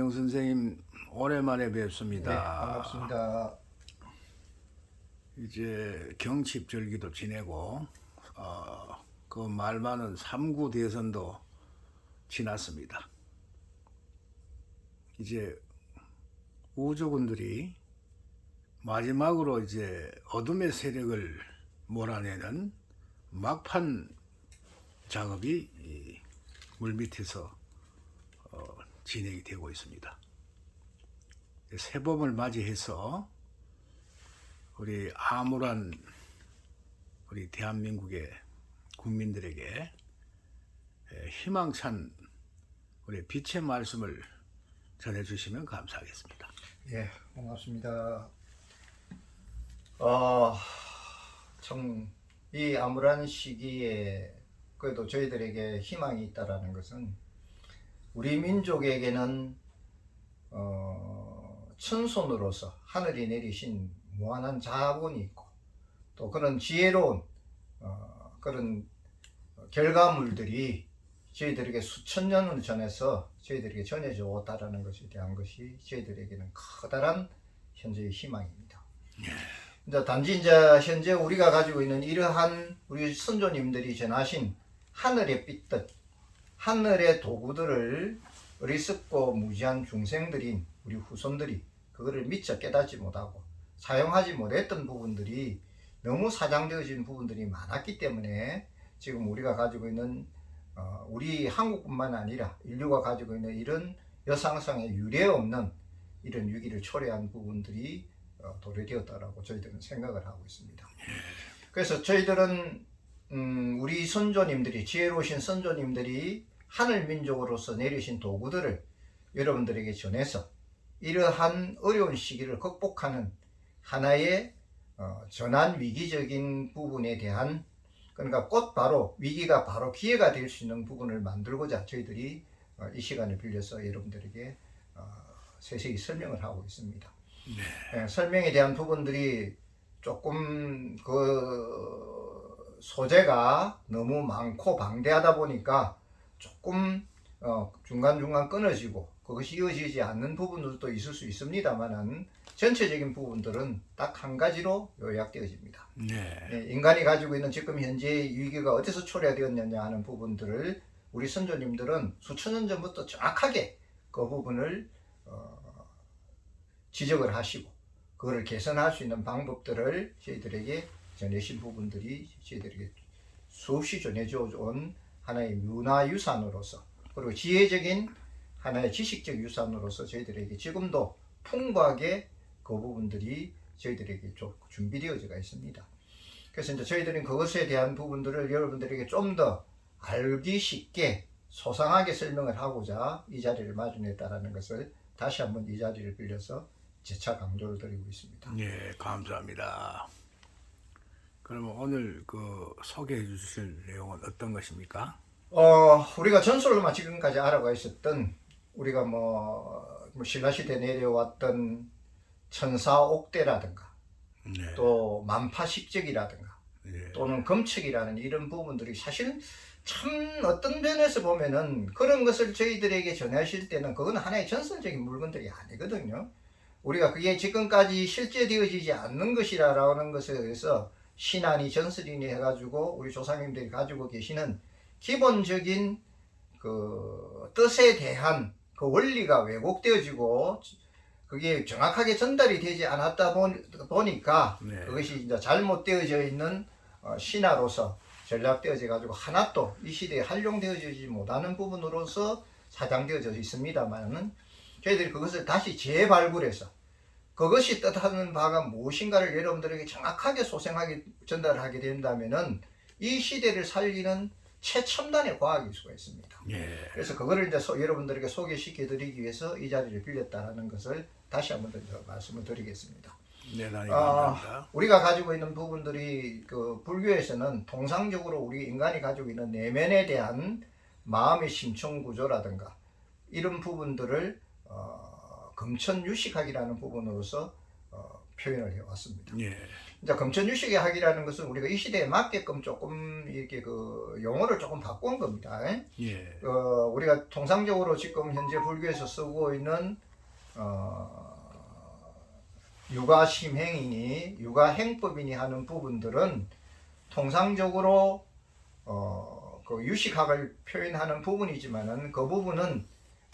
김영 선생님 오랜만에 네, 뵙습니다. 반갑습니다. 이제 경칩절기도 지내고 그 말 많은 3구 대선도 지났습니다. 이제 우주군들이 마지막으로 이제 어둠의 세력을 몰아내는 막판 작업이 이 물밑에서 진행이 되고 있습니다. 새봄을 맞이해서 우리 암울한 우리 대한민국의 국민들에게 희망찬 우리 빛의 말씀을 전해주시면 감사하겠습니다. 예, 반갑습니다. 참, 이 암울한 시기에 그래도 저희들에게 희망이 있다라는 것은 우리 민족에게는 천손으로서 하늘이 내리신 무한한 자본이 있고 또 그런 지혜로운 그런 결과물들이 저희들에게 수천 년을 전해서 저희들에게 전해져 왔다라는 것에 대한 것이 저희들에게는 커다란 현재의 희망입니다. 이제 단지 현재 우리가 가지고 있는 이러한 우리 선조님들이 전하신 하늘의 빛들, 하늘의 도구들을 어리석고 무지한 중생들인 우리 후손들이 그거를 미처 깨닫지 못하고 사용하지 못했던 부분들이 너무 사장되어진 부분들이 많았기 때문에 지금 우리가 가지고 있는 우리 한국뿐만 아니라 인류가 가지고 있는 이런 여상상의 유례없는 이런 위기를 초래한 부분들이 도래되었다라고 저희들은 생각을 하고 있습니다. 그래서 저희들은 우리 선조님들이 지혜로우신 선조님들이 하늘 민족으로서 내리신 도구들을 여러분들에게 전해서 이러한 어려운 시기를 극복하는 하나의 전환 위기적인 부분에 대한 그러니까 곧 바로 위기가 바로 기회가 될 수 있는 부분을 만들고자 저희들이 이 시간을 빌려서 여러분들에게 세세히 설명을 하고 있습니다. 네. 설명에 대한 부분들이 조금 그 소재가 너무 많고 방대하다 보니까 조금 중간중간 끊어지고 그것이 이어지지 않는 부분들도 있을 수 있습니다만은 전체적인 부분들은 딱 한 가지로 요약되어집니다. 네. 인간이 가지고 있는 지금 현재의 위기가 어디서 초래되었느냐 하는 부분들을 우리 선조님들은 수천 년 전부터 정확하게 그 부분을 지적을 하시고 그거를 개선할 수 있는 방법들을 저희들에게 전해신 부분들이 저희들에게 수없이 전해져 온 하나의 문화유산으로서 그리고 지혜적인 하나의 지식적 유산으로서 저희들에게 지금도 풍부하게 그 부분들이 저희들에게 준비되어져 있습니다. 그래서 이제 저희들은 그것에 대한 부분들을 여러분들에게 좀 더 알기 쉽게 소상하게 설명을 하고자 이 자리를 마련했다라는 것을 다시 한번 이 자리를 빌려서 재차 강조를 드리고 있습니다. 네, 감사합니다. 그러면 오늘 그 소개해 주실 내용은 어떤 것입니까? 우리가 전설로만 지금까지 알아가 있었던 우리가 신라시대 내려왔던 천사옥대라든가 네. 또 만파식적이라든가 네. 또는 검측이라는 이런 부분들이 사실 참 어떤 면에서 보면은 그런 것을 저희들에게 전하실 때는 그건 하나의 전설적인 물건들이 아니거든요. 우리가 그게 지금까지 실제되어지지 않는 것이라는 것에 대해서 신안이 전설이니 해가지고 우리 조상님들이 가지고 계시는 기본적인 그 뜻에 대한 그 원리가 왜곡되어지고 그게 정확하게 전달이 되지 않았다 보니까 네. 그것이 이제 잘못되어져 있는 신화로서 전략되어져 가지고 하나도 이 시대에 활용되어지지 못하는 부분으로서 사장되어져 있습니다만은 저희들이 그것을 다시 재발굴해서 그것이 뜻하는 바가 무엇인가를 여러분들에게 정확하게 소생하게 전달하게 된다면은 이 시대를 살리는 최첨단의 과학일 수가 있습니다. 예. 그래서 그거를 이제 여러분들에게 소개시켜 드리기 위해서 이 자리를 빌렸다라는 것을 다시 한번 더 말씀을 드리겠습니다. 네, 감사합니다. 우리가 가지고 있는 부분들이 그 불교에서는 통상적으로 우리 인간이 가지고 있는 내면에 대한 마음의 심층 구조라든가 이런 부분들을 금천유식학이라는 부분으로서 표현을 해왔습니다. 예. 이제 금천유식의 학이라는 것은 우리가 이 시대에 맞게끔 조금 이렇게 그 용어를 조금 바꾼 겁니다. 예. 우리가 통상적으로 지금 현재 불교에서 쓰고 있는 육아심행이니 육아행법이니 하는 부분들은 통상적으로 그 유식학을 표현하는 부분이지만은 그 부분은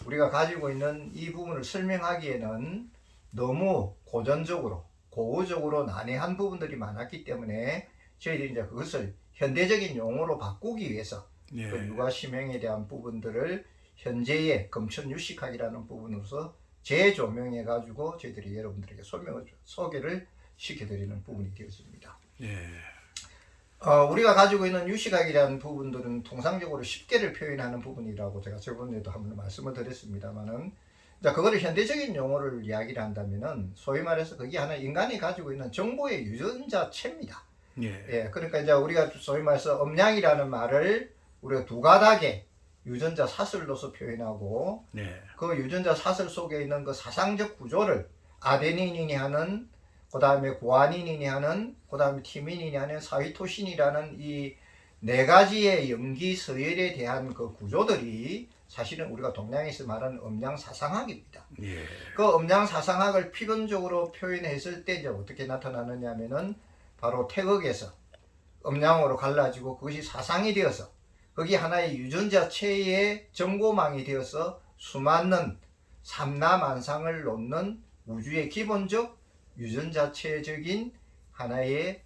우리가 가지고 있는 이 부분을 설명하기에는 너무 고전적으로 고우적으로 난해한 부분들이 많았기 때문에 저희들이 이제 그것을 현대적인 용어로 바꾸기 위해서 예. 그 육아심행에 대한 부분들을 현재의 금천유식학이라는 부분으로서 재조명해 가지고 저희들이 여러분들에게 소개를 시켜드리는 부분이 되었습니다. 예. 우리가 가지고 있는 유식학이라는 부분들은 통상적으로 쉽게를 표현하는 부분이라고 제가 저번에도 한번 말씀을 드렸습니다만은, 자, 그거를 현대적인 용어를 이야기를 한다면은 소위 말해서 그게 하나 인간이 가지고 있는 정보의 유전자체입니다. 예. 예, 그러니까 이제 우리가 소위 말해서 음양이라는 말을 우리가 두 가닥의 유전자 사슬로서 표현하고, 네. 그 유전자 사슬 속에 있는 그 사상적 구조를 아데니닌이 하는, 그 다음에 구아닌이 하는, 그 다음에 티민이 하는, 사위토신이라는 이 네 가지의 염기 서열에 대한 그 구조들이 사실은 우리가 동양에서 말하는 음양사상학입니다. 예. 그 음양사상학을 필연적으로 표현했을 때 이제 어떻게 나타나느냐면은 바로 태극에서 음양으로 갈라지고 그것이 사상이 되어서 거기 하나의 유전자체의 정보망이 되어서 수많은 삼라만상을 놓는 우주의 기본적 유전자체적인 하나의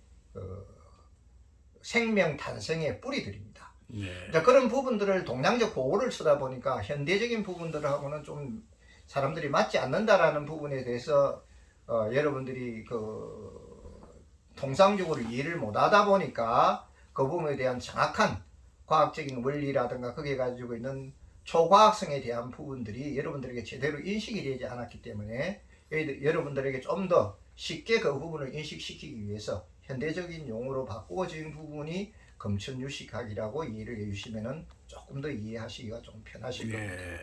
생명 탄생의 뿌리들입니다. 예. 자, 그런 부분들을 동양적 고어를 쓰다 보니까 현대적인 부분들하고는 좀 사람들이 맞지 않는다라는 부분에 대해서 여러분들이 통상적으로 이해를 못하다 보니까 그 부분에 대한 정확한 과학적인 원리라든가 거기에 가지고 있는 초과학성에 대한 부분들이 여러분들에게 제대로 인식이 되지 않았기 때문에 여러분들에게 좀 더 쉽게 그 부분을 인식시키기 위해서 현대적인 용어로 바꾸어진 부분이 금천유식학이라고 이해를 해주시면은 조금 더 이해하시기가 좀 편하실 겁니다. 예.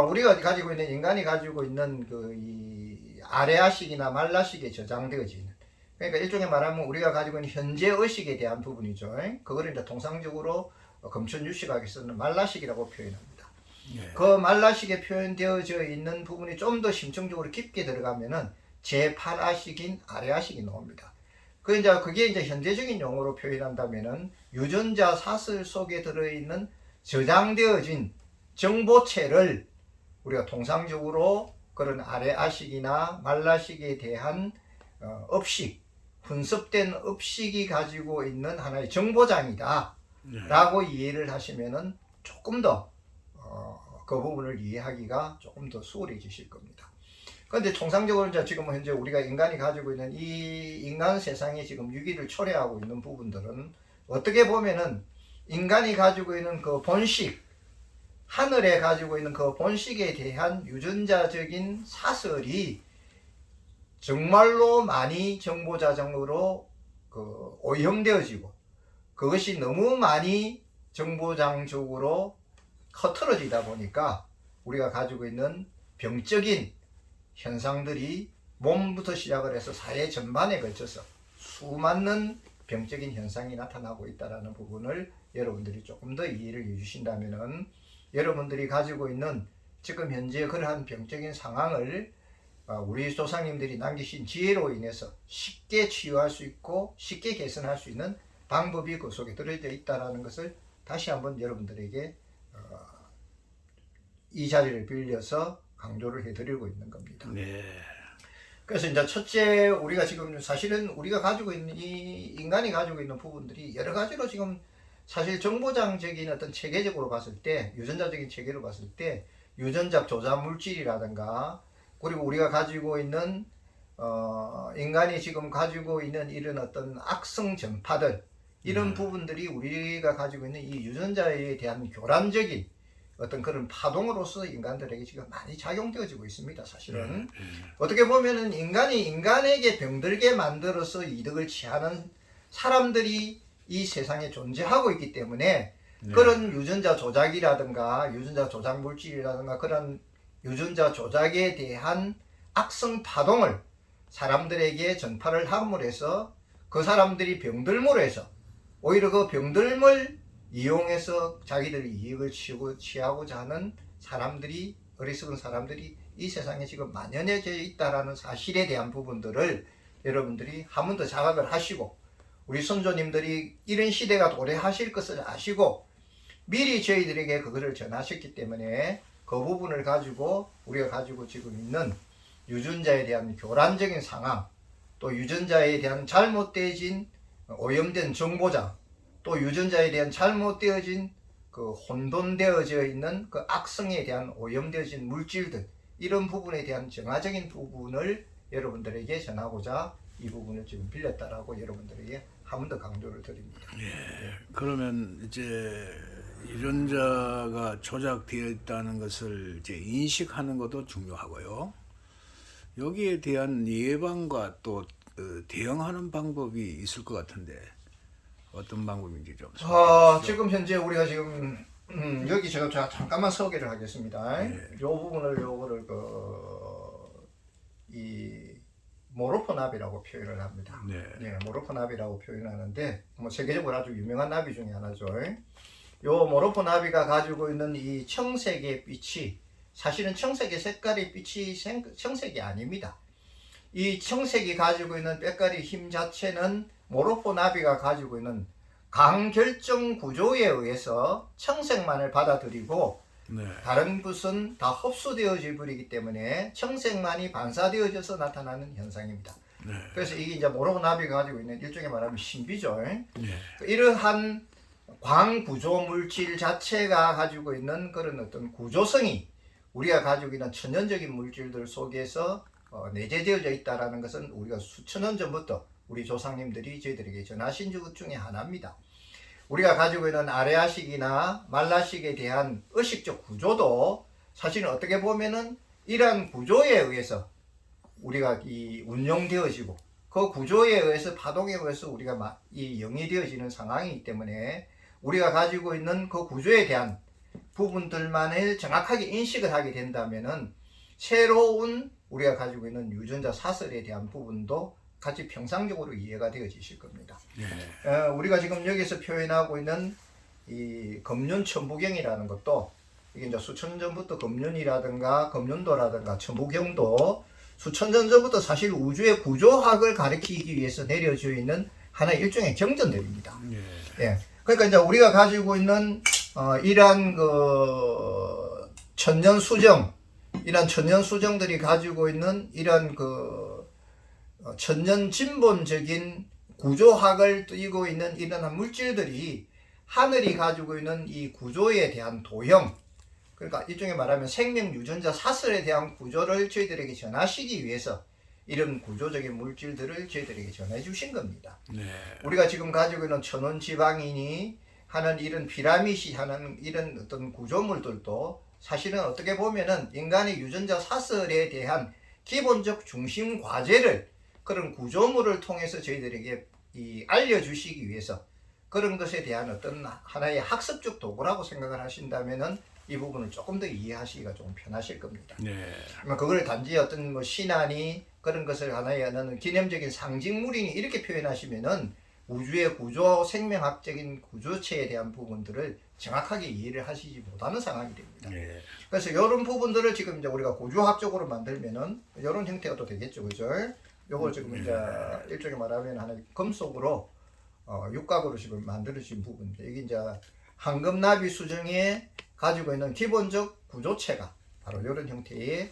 우리가 가지고 있는 인간이 가지고 있는 이 아래아식이나 말라식에 저장되어지는, 그러니까 일종의 말하면 우리가 가지고 있는 현재 의식에 대한 부분이죠. 그거를 이제 통상적으로 금천유식학에서는 말라식이라고 표현합니다. 예. 그 말라식에 표현되어져 있는 부분이 좀 더 심층적으로 깊게 들어가면은 제8아식인 아래아식이 나옵니다. 그게 이제 현대적인 용어로 표현한다면은 유전자 사슬 속에 들어있는 저장되어진 정보체를 우리가 통상적으로 그런 아래아식이나 말라식에 대한 업식, 분습된 업식이 가지고 있는 하나의 정보장이다 라고 이해를 하시면은 조금 더 그 부분을 이해하기가 조금 더 수월해지실 겁니다. 그런데 통상적으로 이제 지금 현재 우리가 인간이 가지고 있는 이 인간 세상에 지금 유기를 초래하고 있는 부분들은 어떻게 보면은 인간이 가지고 있는 그 본식, 하늘에 가지고 있는 그 본식에 대한 유전자적인 사슬이 정말로 많이 정보자장으로 오염되어지고 그것이 너무 많이 정보장적으로 흐트러지다 보니까 우리가 가지고 있는 병적인 현상들이 몸부터 시작을 해서 사회 전반에 걸쳐서 수많은 병적인 현상이 나타나고 있다는 부분을 여러분들이 조금 더 이해를 해주신다면은 여러분들이 가지고 있는 지금 현재 그러한 병적인 상황을 우리 조상님들이 남기신 지혜로 인해서 쉽게 치유할 수 있고 쉽게 개선할 수 있는 방법이 그 속에 들어져 있다는 것을 다시 한번 여러분들에게 이 자리를 빌려서 강조를 해드리고 있는 겁니다. 네. 그래서 이제 첫째, 우리가 지금 사실은 우리가 가지고 있는 이 인간이 가지고 있는 부분들이 여러 가지로 지금 사실 정보장적인 어떤 체계적으로 봤을 때, 유전자적인 체계로 봤을 때 유전자 조작 물질이라든가 그리고 우리가 가지고 있는 인간이 지금 가지고 있는 이런 어떤 악성 전파들, 이런 부분들이 우리가 가지고 있는 이 유전자에 대한 교란적인 어떤 그런 파동으로서 인간들에게 지금 많이 작용되어지고 있습니다. 사실은 어떻게 보면은 인간이 인간에게 병들게 만들어서 이득을 취하는 사람들이 이 세상에 존재하고 있기 때문에 그런 유전자 조작이라든가 유전자 조작 물질이라든가 그런 유전자 조작에 대한 악성 파동을 사람들에게 전파를 함으로 해서 그 사람들이 병들므로 해서 오히려 그 병들음을 이용해서 자기들이 이익을 취하고자 하는 사람들이, 어리석은 사람들이 이 세상에 지금 만연해져 있다라는 사실에 대한 부분들을 여러분들이 한 번 더 자각을 하시고, 우리 선조님들이 이런 시대가 도래하실 것을 아시고 미리 저희들에게 그거를 전하셨기 때문에 그 부분을 가지고 우리가 가지고 지금 있는 유전자에 대한 교란적인 상황, 또 유전자에 대한 잘못되어진 오염된 정보장, 또 유전자에 대한 잘못되어진 그 혼돈되어져 있는 그 악성에 대한 오염되어진 물질들, 이런 부분에 대한 정화적인 부분을 여러분들에게 전하고자 이 부분을 지금 빌렸다라고 여러분들에게 한 번 더 강조를 드립니다. 예. 그러면 이제 유전자가 조작되어 있다는 것을 이제 인식하는 것도 중요하고요. 여기에 대한 예방과 또 대응하는 방법이 있을 것 같은데 어떤 방법인지 좀 설명해 주시죠. 지금 현재 우리가 지금 여기 제가 잠깐만 소개를 하겠습니다. 예. 요 부분을 요거를 이 모로포납이라고 표현을 합니다. 네. 예, 모로포납이라고 표현하는데 뭐 세계적으로 아주 유명한 나비 중에 하나죠. 요 모로포나비가 가지고 있는 이 청색의 빛이 사실은 청색의 색깔의 빛이 청색이 아닙니다. 이 청색이 가지고 있는 빛깔의 힘 자체는 모로포나비가 가지고 있는 강결정 구조에 의해서 청색만을 받아들이고 네. 다른 빛은 다 흡수되어져 버리기 때문에 청색만이 반사되어져서 나타나는 현상입니다. 네. 그래서 이게 이제 모로포나비가 가지고 있는 일종의 말하면 신비죠. 네. 이러한 광구조 물질 자체가 가지고 있는 그런 어떤 구조성이 우리가 가지고 있는 천연적인 물질들 속에서 내재되어져 있다는 것은 우리가 수천 년 전부터 우리 조상님들이 저희들에게 전하신 것 중에 하나입니다. 우리가 가지고 있는 아레아식이나 말라식에 대한 의식적 구조도 사실은 어떻게 보면은 이러한 구조에 의해서 우리가 이 운용되어지고 그 구조에 의해서 파동에 의해서 우리가 이 영이 되어지는 상황이기 때문에 우리가 가지고 있는 그 구조에 대한 부분들만을 정확하게 인식을 하게 된다면은 새로운 우리가 가지고 있는 유전자 사설에 대한 부분도 같이 평상적으로 이해가 되어지실 겁니다. 네. 우리가 지금 여기서 표현하고 있는 이 금륜천부경이라는 것도 이게 이제 수천 년 전부터 금륜이라든가 금륜도라든가 천부경도 수천 년 전부터 사실 우주의 구조학을 가리키기 위해서 내려져 있는 하나의 일종의 경전들입니다. 네. 예. 그러니까 이제 우리가 가지고 있는 이러한 그 천년 수정, 이러한 천년 수정들이 가지고 있는 이러한 그 천년 진본적인 구조학을 띠고 있는 이러한 물질들이 하늘이 가지고 있는 이 구조에 대한 도형, 그러니까 일종의 말하면 생명 유전자 사슬에 대한 구조를 저희들에게 전하시기 위해서 이런 구조적인 물질들을 저희들에게 전해 주신 겁니다. 네. 우리가 지금 가지고 있는 천원지방인이 하는 이런 피라밋이 하는 이런 어떤 구조물들도 사실은 어떻게 보면은 인간의 유전자 사슬에 대한 기본적 중심 과제를 그런 구조물을 통해서 저희들에게 알려주시기 위해서 그런 것에 대한 어떤 하나의 학습적 도구라고 생각을 하신다면은 이 부분을 조금 더 이해하시기가 좀 편하실 겁니다. 네. 그걸 단지 어떤 뭐 신안이 그런 것을 하나의 어떤 기념적인 상징물이니 이렇게 표현하시면은 우주의 구조, 생명학적인 구조체에 대한 부분들을 정확하게 이해를 하시지 못하는 상황이 됩니다. 네. 그래서 이런 부분들을 지금 이제 우리가 구조학적으로 만들면은 이런 형태가 또 되겠죠, 그죠? 요걸 지금 이제 일종의 말하면 하나의 금속으로 육각으로 지금 만들어진 부분입니다. 이게 이제 황금나비 수정에 가지고 있는 기본적 구조체가 바로 이런 형태의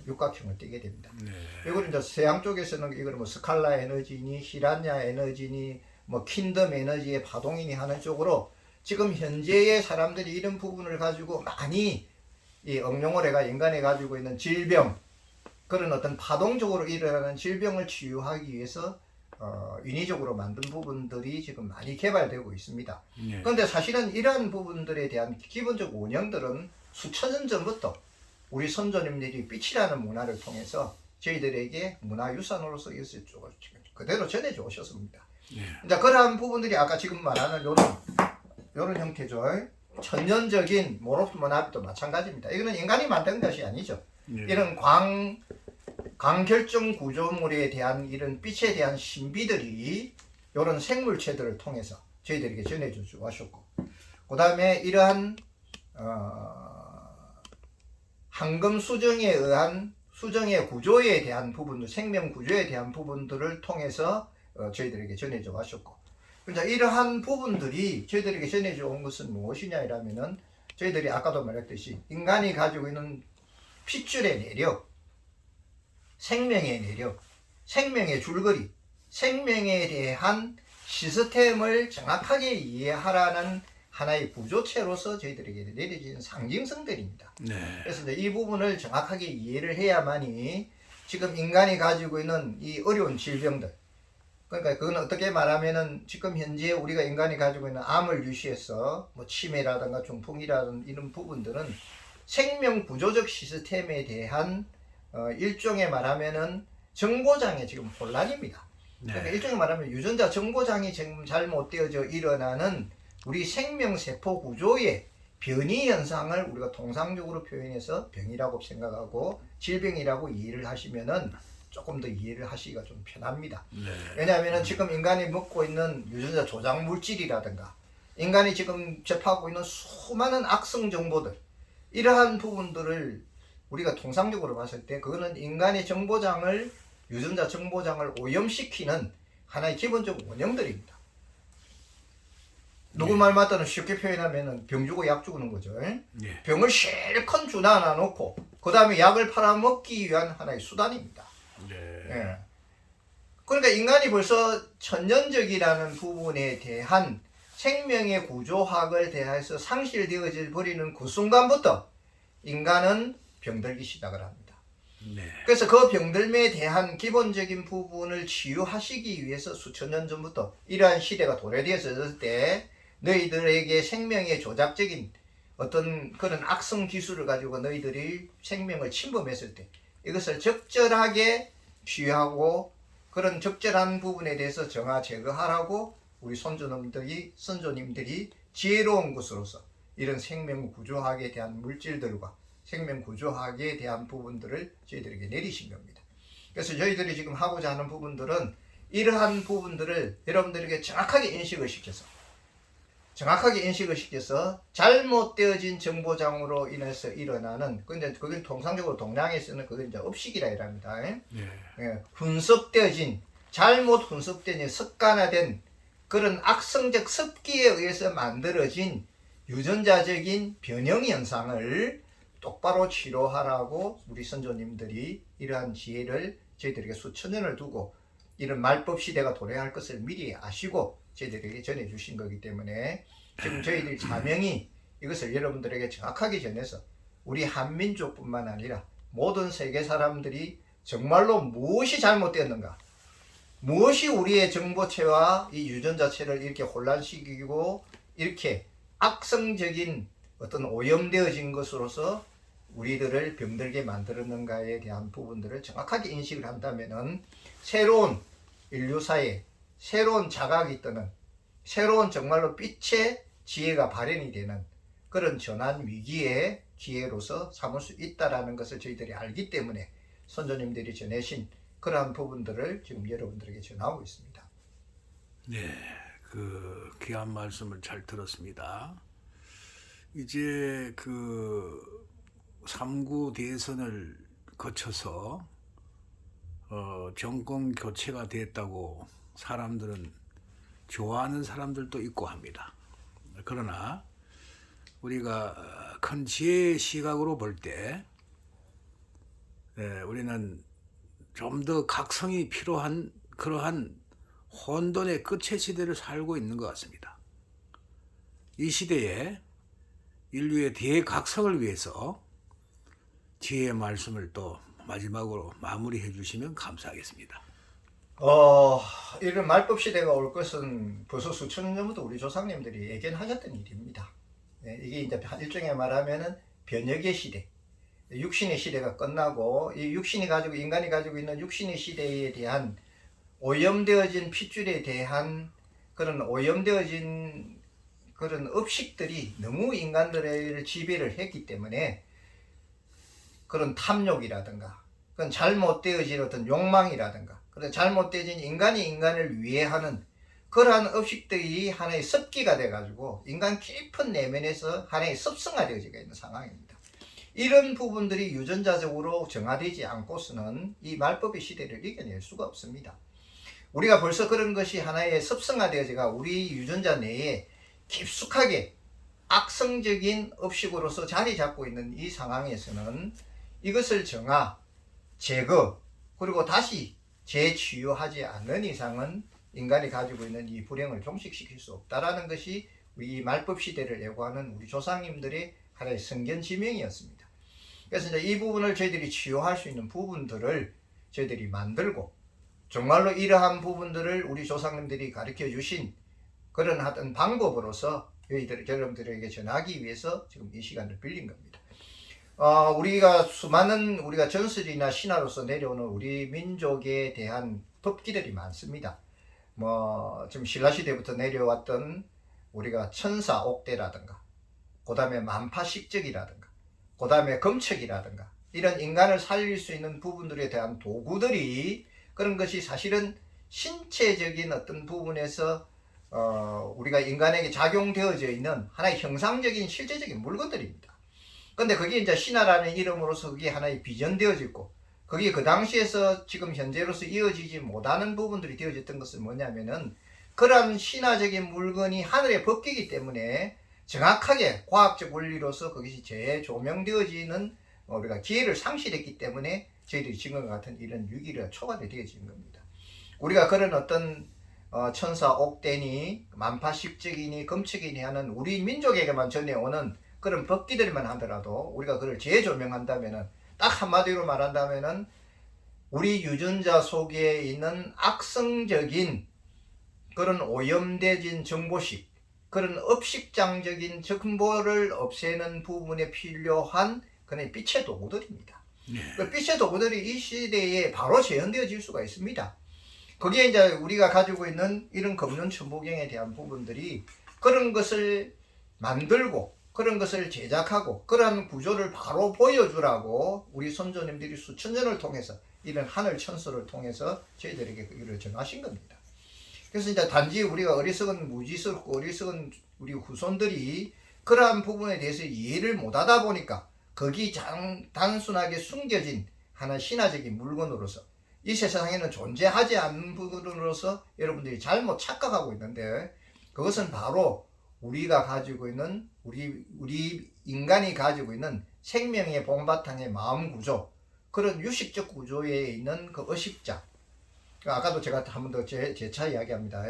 육각형을 띠게 됩니다. 네. 이걸 이제 서양 쪽에서는 이걸 뭐 스칼라 에너지니 히란야 에너지니 뭐 킨덤 에너지의 파동이니 하는 쪽으로 지금 현재의 사람들이 이런 부분을 가지고 많이 이 응용을 해가 인간이 가지고 있는 질병, 그런 어떤 파동적으로 일어나는 질병을 치유하기 위해서 인위적으로 만든 부분들이 지금 많이 개발되고 있습니다. 네. 그런데 사실은 이러한 부분들에 대한 기본적 원형들은 수천 년 전부터 우리 선조님들이 빛이라는 문화를 통해서 저희들에게 문화유산으로서 이것을 그대로 전해져 오셨습니다. 네. 이제 그러한 부분들이 아까 지금 말하는 요런 형태죠. 천년적인 모로포나비도 마찬가지입니다. 이거는 인간이 만든 것이 아니죠. 네. 이런 강결정 구조물에 대한 이런 빛에 대한 신비들이 이런 생물체들을 통해서 저희들에게 전해주고 왔었고, 그 다음에 이러한 황금 수정에 의한 수정의 구조에 대한 부분들, 생명 구조에 대한 부분들을 통해서 저희들에게 전해져 왔었고, 그러니까 이러한 부분들이 저희들에게 전해져 온 것은 무엇이냐 이라면은, 저희들이 아까도 말했듯이 인간이 가지고 있는 핏줄의 내력, 생명의 내력, 생명의 줄거리, 생명에 대한 시스템을 정확하게 이해하라는 하나의 구조체로서 저희들에게 내려지는 상징성들입니다. 네. 그래서 이제 이 부분을 정확하게 이해를 해야만이 지금 인간이 가지고 있는 이 어려운 질병들, 그러니까 그건 어떻게 말하면은 지금 현재 우리가 인간이 가지고 있는 암을 유시해서 뭐 치매라든가 중풍이라든가 이런 부분들은 생명 구조적 시스템에 대한 일종의 말하면은 정보장애 지금 혼란입니다. 그러니까 네. 일종의 말하면 유전자 정보장이 지금 잘못되어져 일어나는 우리 생명세포 구조의 변이 현상을 우리가 통상적으로 표현해서 병이라고 생각하고 질병이라고 이해를 하시면은 조금 더 이해를 하시기가 좀 편합니다. 네. 왜냐하면 지금 인간이 먹고 있는 유전자 조작 물질이라든가 인간이 지금 접하고 있는 수많은 악성 정보들, 이러한 부분들을 우리가 통상적으로 봤을 때 그거는 인간의 정보장을, 유전자 정보장을 오염시키는 하나의 기본적 원형들입니다. 누구 말 맞다는 쉽게 표현하면 병 주고 약 주는 거죠. 네. 병을 실컷 주나 놓고 그 다음에 약을 팔아먹기 위한 하나의 수단입니다. 네. 예. 그러니까 인간이 벌써 천연적이라는 부분에 대한 생명의 구조학을 대해서 상실되어져 버리는 그 순간부터 인간은 병들기 시작을 합니다. 네. 그래서 그 병들매에 대한 기본적인 부분을 치유하시기 위해서 수천 년 전부터 이러한 시대가 도래되었을 때 너희들에게 생명의 조작적인 어떤 그런 악성 기술을 가지고 너희들이 생명을 침범했을 때 이것을 적절하게 취하고 그런 적절한 부분에 대해서 정화 제거하라고 우리 선조님들이 지혜로운 것으로서 이런 생명 구조학에 대한 물질들과 생명 구조학에 대한 부분들을 저희들에게 내리신 겁니다. 그래서 저희들이 지금 하고자 하는 부분들은 이러한 부분들을 여러분들에게 정확하게 인식을 시켜서 잘못되어진 정보장으로 인해서 일어나는, 근데 그걸 통상적으로 동양에서는 그걸 이제 업식이라 이랍니다. 네. 훈석되어진, 잘못 훈석된 습관화된 그런 악성적 습기에 의해서 만들어진 유전자적인 변형 현상을 똑바로 치료하라고 우리 선조님들이 이러한 지혜를 저희들에게 수천 년을 두고 이런 말법 시대가 도래할 것을 미리 아시고 저희들에게 전해주신 거기 때문에 지금 저희들 사명이 이것을 여러분들에게 정확하게 전해서 우리 한민족뿐만 아니라 모든 세계 사람들이 정말로 무엇이 잘못되었는가, 무엇이 우리의 정보체와 이 유전자체를 이렇게 혼란시키고 이렇게 악성적인 어떤 오염되어진 것으로서 우리들을 병들게 만들었는가에 대한 부분들을 정확하게 인식을 한다면은 새로운 인류사에 새로운 자각이 뜨는, 새로운 정말로 빛의 지혜가 발현이 되는 그런 전환 위기의 기회로서 삼을 수 있다라는 것을 저희들이 알기 때문에 선조님들이 전해신 그러한 부분들을 지금 여러분들에게 전하고 있습니다. 네, 그 귀한 말씀을 잘 들었습니다. 이제 그 3구 대선을 거쳐서 정권 교체가 됐다고 사람들은 좋아하는 사람들도 있고 합니다. 그러나 우리가 큰 지혜의 시각으로 볼 때 우리는 좀 더 각성이 필요한 그러한 혼돈의 끝의 시대를 살고 있는 것 같습니다. 이 시대에 인류의 대각성을 위해서 지혜의 말씀을 또 마지막으로 마무리해 주시면 감사하겠습니다. 이런 말법 시대가 올 것은 벌써 수천 년 전부터 우리 조상님들이 예견하셨던 일입니다. 이게 이제 일종의 말하면은 변혁의 시대, 육신의 시대가 끝나고 이 인간이 가지고 있는 육신의 시대에 대한 오염되어진 핏줄에 대한 그런 오염되어진 그런 업식들이 너무 인간들을 지배를 했기 때문에 그런 탐욕이라든가 그건 잘못되어진 어떤 욕망이라든가 그런 잘못되어진 인간이 인간을 위해하는 그러한 업식들이 하나의 습기가 돼가지고 인간 깊은 내면에서 하나의 습성화되어지고 있는 상황입니다. 이런 부분들이 유전자적으로 정화되지 않고서는 이 말법의 시대를 이겨낼 수가 없습니다. 우리가 벌써 그런 것이 하나의 습성화되어지가 우리 유전자 내에 깊숙하게 악성적인 업식으로서 자리 잡고 있는 이 상황에서는 이것을 정화, 제거, 그리고 다시 재치유하지 않는 이상은 인간이 가지고 있는 이 불행을 종식시킬 수 없다라는 것이 우리 말법 시대를 예고하는 우리 조상님들의 하나의 성견지명이었습니다. 그래서 이제 이 부분을 저희들이 치유할 수 있는 부분들을 저희들이 만들고 정말로 이러한 부분들을 우리 조상님들이 가르쳐 주신 그런 어떤 방법으로서 여러분들에게 전하기 위해서 지금 이 시간을 빌린 겁니다. 우리가 수많은 우리가 전설이나 신화로서 내려오는 우리 민족에 대한 법기들이 많습니다. 지금 신라시대부터 내려왔던 우리가 천사옥대라든가, 그 다음에 만파식적이라든가, 그 다음에 검척이라든가, 이런 인간을 살릴 수 있는 부분들에 대한 도구들이 그런 것이 사실은 신체적인 어떤 부분에서 우리가 인간에게 작용되어져 있는 하나의 형상적인 실제적인 물건들입니다. 근데 그게 이제 신화라는 이름으로서 그게 하나의 비전되어졌고, 그게 그 당시에서 지금 현재로서 이어지지 못하는 부분들이 되어졌던 것은 뭐냐면은 그러한 신화적인 물건이 하늘에 벗기기 때문에 정확하게 과학적 원리로서 그것이 재조명되어지는 우리가 기회를 상실했기 때문에 저희들이 지금과 같은 이런 위기가 초과되어 되어진 겁니다. 우리가 그런 어떤 천사 옥대니 만파식적이니 검측이니 하는 우리 민족에게만 전해오는 그런 법기들만 하더라도 우리가 그걸 재조명한다면은 딱 한마디로 말한다면은 우리 유전자 속에 있는 악성적인 그런 오염되진 정보식, 그런 업식장적인 정보를 없애는 부분에 필요한 그런 빛의 도구들입니다. 그 빛의 도구들이 이 시대에 바로 재현되어질 수가 있습니다. 거기에 이제 우리가 가지고 있는 이런 검론천부경에 대한 부분들이 그런 것을 만들고 그런 것을 제작하고 그러한 구조를 바로 보여주라고 우리 선조님들이 수천 년을 통해서 이런 하늘 천수를 통해서 저희들에게 이를 전하신 겁니다. 그래서 이제 단지 우리가 어리석은 무지스럽고 어리석은 우리 후손들이 그러한 부분에 대해서 이해를 못하다 보니까 거기 단순하게 숨겨진 하나 신화적인 물건으로서 이 세상에는 존재하지 않는 부분으로서 여러분들이 잘못 착각하고 있는데, 그것은 바로 우리가 가지고 있는 우리 인간이 가지고 있는 생명의 본바탕의 마음 구조, 그런 유식적 구조에 있는 그 의식장, 아까도 제가 한 번 더 재차 이야기합니다.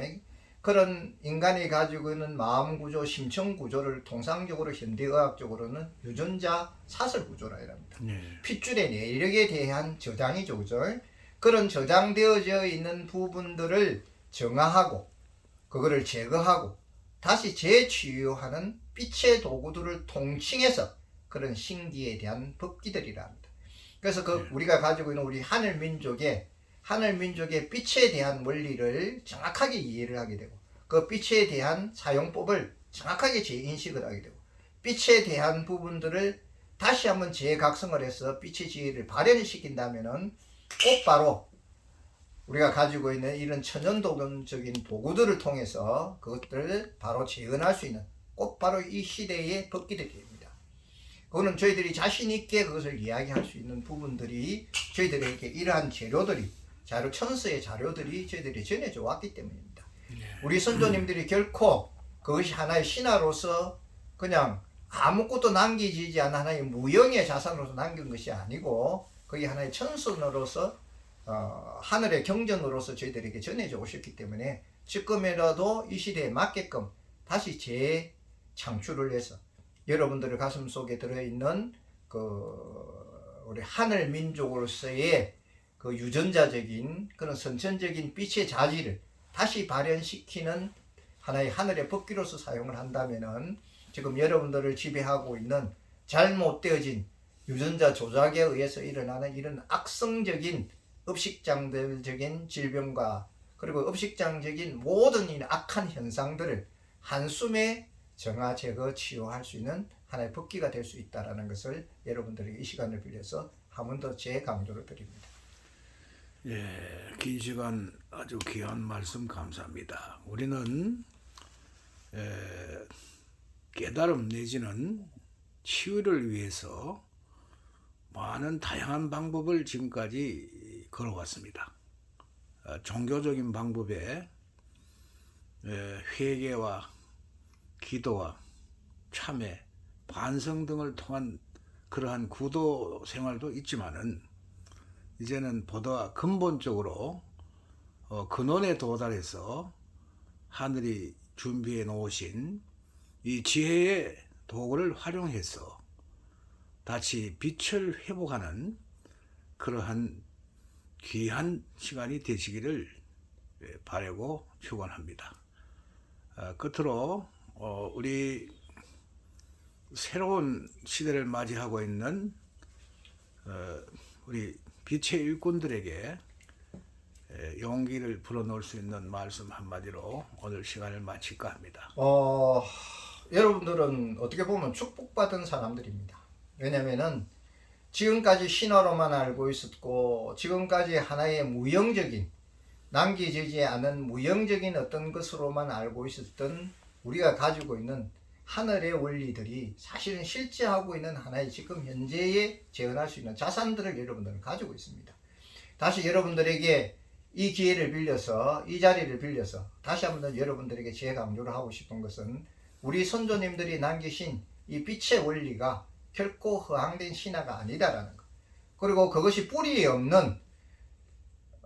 그런 인간이 가지고 있는 마음 구조, 심청 구조를 통상적으로 현대의학적으로는 유전자 사슬 구조라 합니다. 핏줄의 내력에 대한 저장이죠, 그죠? 그런 저장되어져 있는 부분들을 정화하고 그거를 제거하고 다시 재치유하는 빛의 도구들을 통칭해서 그런 신기에 대한 법기들이라 합니다. 그래서 우리가 가지고 있는 우리 하늘 민족의 빛에 대한 원리를 정확하게 이해를 하게 되고, 그 빛에 대한 사용법을 정확하게 재인식을 하게 되고, 빛에 대한 부분들을 다시 한번 재각성을 해서 빛의 지혜를 발현시킨다면은 곧바로 우리가 가지고 있는 이런 천연도금적인 도구들을 통해서 그것들을 바로 재현할 수 있는 곧바로 이 시대의 법기들입니다. 그거는 저희들이 자신 있게 그것을 이야기할 수 있는 부분들이 저희들에게 이러한 천수의 자료들이 저희들이 전해져 왔기 때문입니다. 우리 선조님들이 결코 그것이 하나의 신화로서 그냥 아무것도 남기지 않은 하나의 무형의 자산으로서 남긴 것이 아니고, 그게 하나의 천순으로서 하늘의 경전으로서 저희들에게 전해져 오셨기 때문에 지금이라도 이 시대에 맞게끔 다시 재창출을 해서 여러분들의 가슴 속에 들어있는 우리 하늘 민족으로서의 그 유전자적인 그런 선천적인 빛의 자질을 다시 발현시키는 하나의 하늘의 법기로서 사용을 한다면은 지금 여러분들을 지배하고 있는 잘못되어진 유전자 조작에 의해서 일어나는 이런 악성적인 업식장적인 질병과 그리고 업식장적인 모든 이 악한 현상들을 한숨에 정화, 제거, 치유할 수 있는 하나의 법기가 될 수 있다는 것을 여러분들에게 이 시간을 빌려서 한 번 더 재강조를 드립니다. 예, 긴 시간 아주 귀한 말씀 감사합니다. 우리는 깨달음 내지는 치유를 위해서 많은 다양한 방법을 지금까지 걸어왔습니다. 종교적인 방법에 회개와 기도와 참회, 반성 등을 통한 그러한 구도 생활도 있지만은 이제는 보다 근본적으로 근원에 도달해서 하늘이 준비해 놓으신 이 지혜의 도구를 활용해서 다시 빛을 회복하는 그러한 귀한 시간이 되시기를 바라고 축원합니다. 끝으로 우리 새로운 시대를 맞이하고 있는 우리 빛의 일꾼들에게 용기를 불어넣을 수 있는 말씀 한마디로 오늘 시간을 마칠까 합니다. 여러분들은 어떻게 보면 축복받은 사람들입니다. 왜냐면은 지금까지 신화로만 알고 있었고 지금까지 하나의 무형적인 남기지지 않은 무형적인 어떤 것으로만 알고 있었던 우리가 가지고 있는 하늘의 원리들이 사실은 실제하고 있는 하나의 지금 현재에 재현할 수 있는 자산들을 여러분들은 가지고 있습니다. 다시 여러분들에게 이 기회를 빌려서 이 자리를 빌려서 다시 한번 여러분들에게 재강조를 하고 싶은 것은 우리 선조님들이 남기신 이 빛의 원리가 결코 허황된 신화가 아니다라는 것. 그리고 그것이 뿌리 없는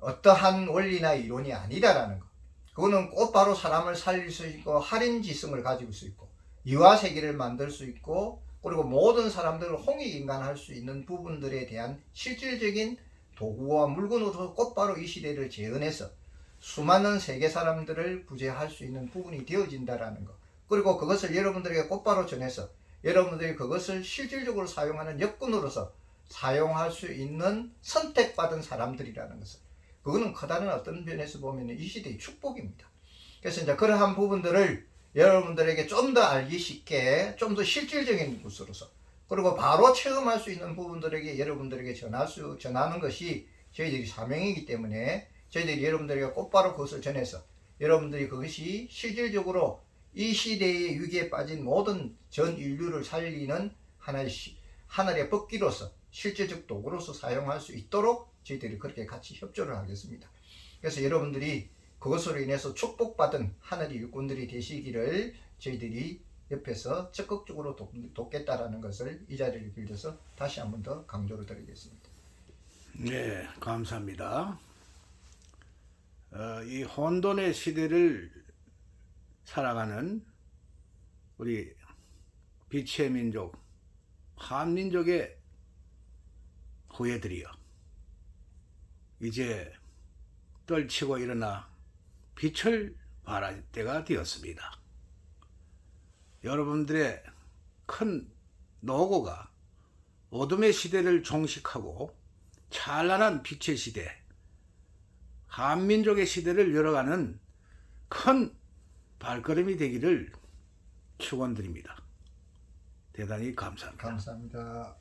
어떠한 원리나 이론이 아니다라는 것. 그거는 곧바로 사람을 살릴 수 있고 할인지성을 가지고 수 있고 이화세계를 만들 수 있고 그리고 모든 사람들을 홍익인간할 수 있는 부분들에 대한 실질적인 도구와 물건으로 곧바로 이 시대를 재현해서 수많은 세계 사람들을 구제할 수 있는 부분이 되어진다라는 것. 그리고 그것을 여러분들에게 곧바로 전해서 여러분들이 그것을 실질적으로 사용하는 여건으로서 사용할 수 있는 선택받은 사람들이라는 것을. 그거는 커다란 어떤 면에서 보면 이 시대의 축복입니다. 그래서 이제 그러한 부분들을 여러분들에게 좀 더 알기 쉽게 좀 더 실질적인 것으로서 그리고 바로 체험할 수 있는 부분들에게 여러분들에게 전하는 것이 저희들이 사명이기 때문에 저희들이 여러분들에게 곧바로 그것을 전해서 여러분들이 그것이 실질적으로 이 시대의 위기에 빠진 모든 전 인류를 살리는 하늘의 법기로서 실제적 도구로서 사용할 수 있도록 저희들이 그렇게 같이 협조를 하겠습니다. 그래서 여러분들이 그것으로 인해서 축복받은 하늘의 일꾼들이 되시기를 저희들이 옆에서 적극적으로 돕겠다라는 것을 이 자리를 빌려서 다시 한 번 더 강조를 드리겠습니다. 네, 감사합니다. 이 혼돈의 시대를 살아가는 우리 빛의 민족, 한민족의 후예들이여, 이제 떨치고 일어나 빛을 발할 때가 되었습니다. 여러분들의 큰 노고가 어둠의 시대를 종식하고 찬란한 빛의 시대, 한민족의 시대를 열어가는 큰 발걸음이 되기를 축원드립니다. 대단히 감사합니다. 감사합니다.